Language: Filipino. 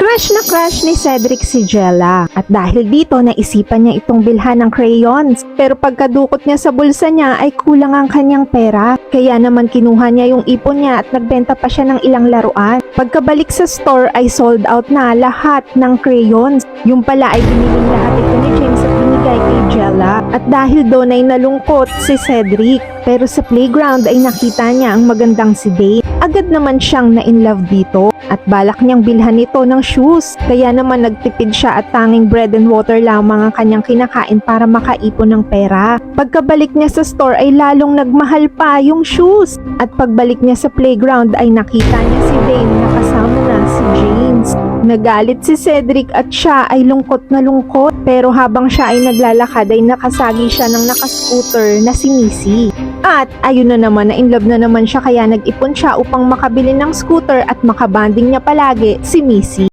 Crush ni Cedric si Jella. At dahil dito, naisipan niya itong bilhan ng crayons. Pero pagkadukot niya sa bulsa niya ay kulang ang kanyang pera. Kaya naman kinuha niya yung ipon niya at nagbenta pa siya ng ilang laruan. Pagkabalik sa store ay sold out na lahat ng crayons. Yung pala ay biniling lahat ito ni James at binigay kay Jella. At dahil doon ay nalungkot si Cedric. Pero sa playground ay nakita niya ang magandang si Dane. Agad naman siyang na-inlove dito. At balak niyang bilhan ito ng shoes. Kaya naman nagtipid siya at tanging bread and water lamang ang kanyang kinakain para makaipon ng pera. Pagkabalik niya sa store ay lalong nagmahal pa yung shoes. At pagbalik niya sa playground ay nakita niya si Dane na kasama na si James. Nagalit si Cedric at siya ay lungkot na lungkot. Pero habang siya ay naglalakad ay nakasagi siya ng nakascooter na si Missy. At ayun na naman, na-inlove na naman siya kaya nag-ipon siya upang makabili ng scooter at makabanding niya palagi si Missy.